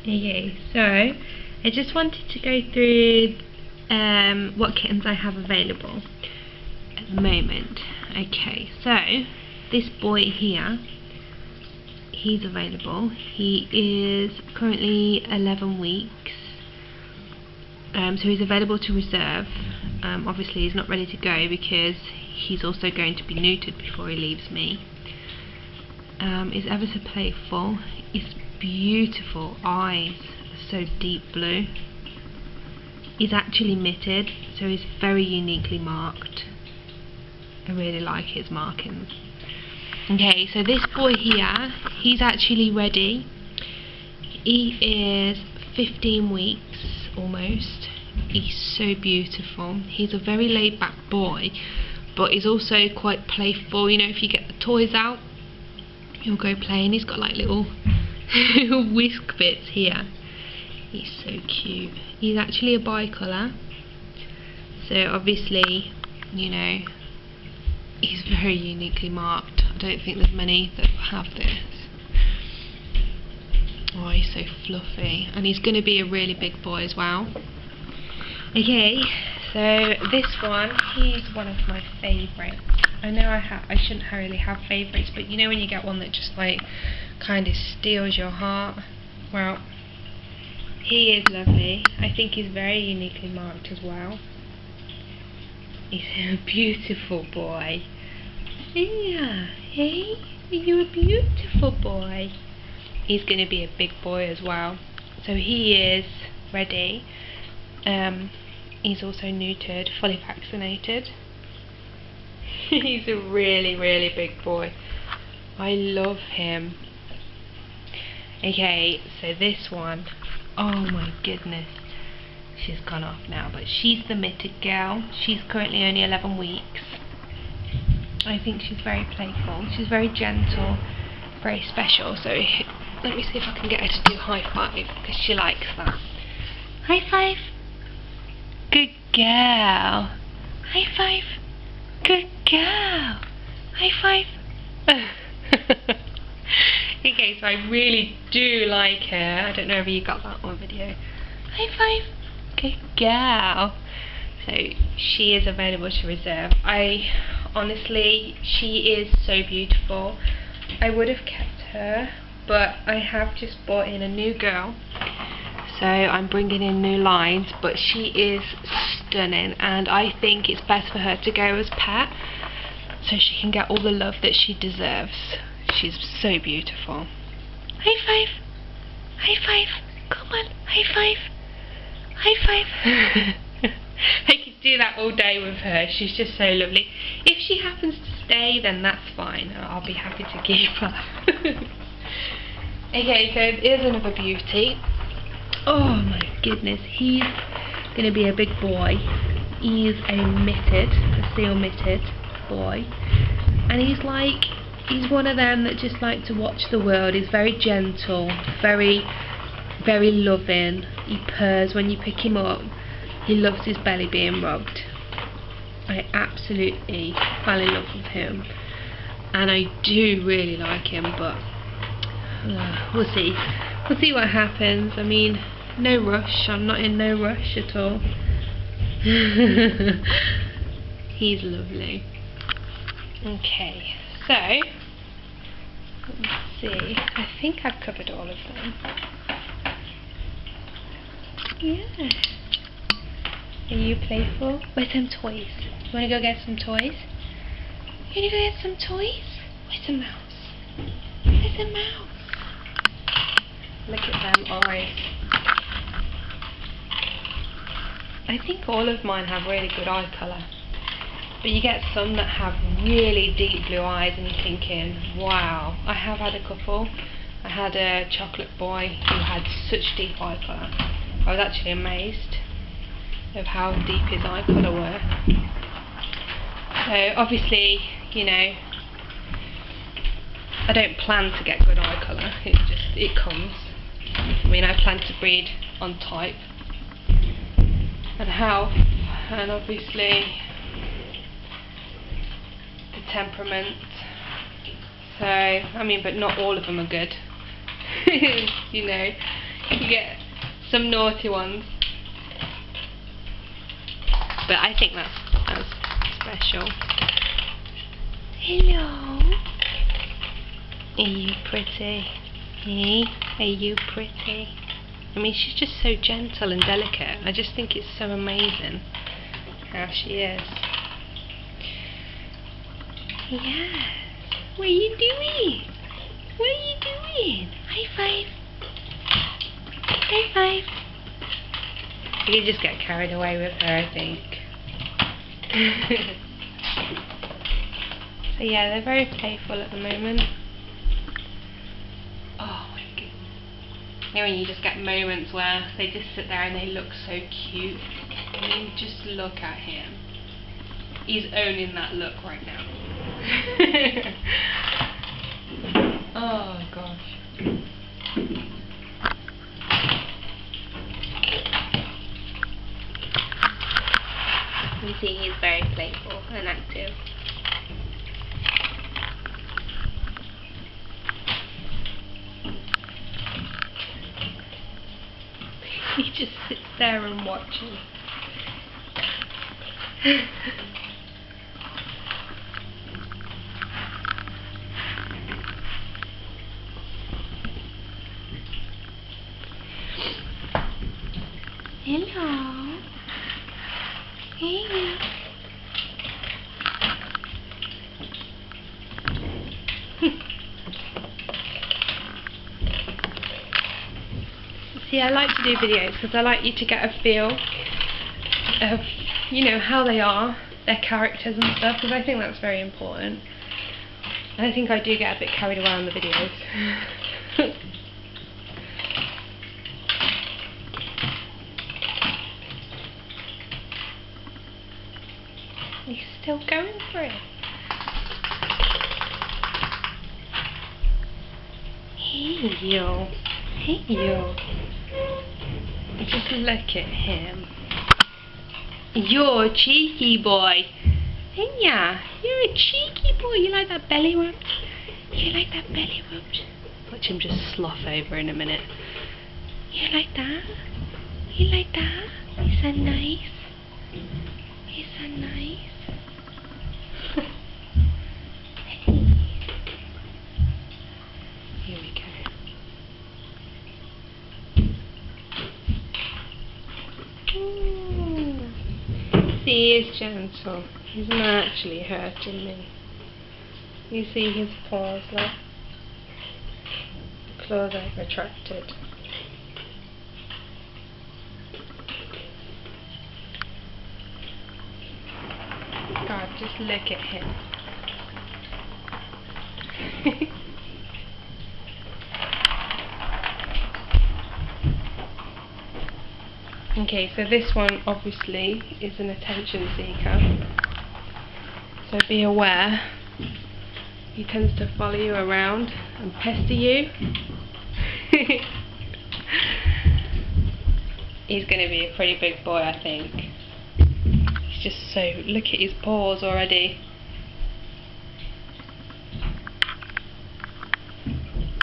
Okay, so I just wanted to go through what kittens I have available at the moment. Okay, so this boy here, he's available. He is currently 11 weeks, so he's available to reserve. Obviously he's not ready to go because he's also going to be neutered before he leaves me. He's ever so playful. He's beautiful eyes, so deep blue. He's actually mitted, so he's very uniquely marked. I really like his markings. Okay, so this boy here, he's actually ready. He is 15 weeks almost. He's so beautiful. He's a very laid back boy, but he's also quite playful. You know, if you get the toys out, he'll go play, and he's got like little whisk bits here. He's so cute. He's actually a bicolour, so obviously, you know, he's very uniquely marked. I don't think there's many that have this. Oh, he's so fluffy, and he's going to be a really big boy as well. Okay, so this one, he's one of my favourites. I know I shouldn't really have favourites, but you know when you get one that just like kind of steals your heart? Well, he is lovely. I think he's very uniquely marked as well. He's a beautiful boy. Yeah, hey, you're a beautiful boy. He's going to be a big boy as well. So he is ready. He's also neutered, fully vaccinated. He's a really, really big boy. I love him. Okay, so this one, oh my goodness, she's gone off now, but she's the mitted girl. She's currently only 11 weeks. I think she's very playful. She's very gentle, very special. So let me see if I can get her to do high five, because she likes that. High five. Good girl. High five. Good girl. High five. Okay, so I really do like her. I don't know if you got that on video. High five. Good girl. So she is available to reserve. Honestly, she is so beautiful. I would have kept her, but I have just bought in a new girl, so I'm bringing in new lines, but she is stunning, and I think it's best for her to go as pet so she can get all the love that she deserves. She's so beautiful. High five. High five. Come on. High five. High five. I could do that all day with her. She's just so lovely. If she happens to stay, then that's fine. I'll be happy to keep her. Okay, so here's another beauty. Oh my goodness, he's going to be a big boy. He's a seal mitted boy. And he's one of them that just like to watch the world. He's very gentle, very, very loving. He purrs when you pick him up. He loves his belly being rubbed. I absolutely fell in love with him, and I do really like him, but we'll see. We'll see what happens. I mean, no rush. I'm not in no rush at all. He's lovely. Okay, so let's see. I think I've covered all of them. Yeah. Are you playful? Where's some toys? You want to go get some toys? You want to go get some toys? Where's the mouse? Where's the mouse? Look at them eyes. I think all of mine have really good eye colour, but you get some that have really deep blue eyes and you're thinking, wow. I have had a couple. I had a chocolate boy who had such deep eye colour. I was actually amazed of how deep his eye colour were. So obviously, you know, I don't plan to get good eye colour, it comes. I mean, I plan to breed on type and health, and obviously the temperament. So, I mean, but not all of them are good. You know, You get some naughty ones. But I think that's special. Hello. Are you pretty? Hey, are you pretty? I mean, she's just so gentle and delicate. I just think it's so amazing how she is. Yes. What are you doing? What are you doing? High five. High five. You can just get carried away with her, I think. So yeah, they're very playful at the moment. Oh my goodness. You know when you just get moments where they just sit there and they look so cute. I mean, just look at him. He's owning that look right now. Oh gosh. You see, he's very playful and active. He just sits there and watches. Hello. Hey. See, I like to do videos because I like you to get a feel of, you know, how they are, their characters and stuff, because I think that's very important. And I think I do get a bit carried away on the videos. He's still going for it. Hey you. Hey you. Just look at him. You're a cheeky boy. Ain't ya? You're a cheeky boy. You like that belly rub? You like that belly rub? Watch him just slough over in a minute. You like that? You like that? Is that nice? Is that nice? Here we go. Ooh. See, he is gentle. He's not actually hurting me. You see his paws, look. The claws are retracted. God, just look at him. Okay, so this one obviously is an attention seeker. So be aware. He tends to follow you around and pester you. He's going to be a pretty big boy, I think. He's just so... look at his paws already.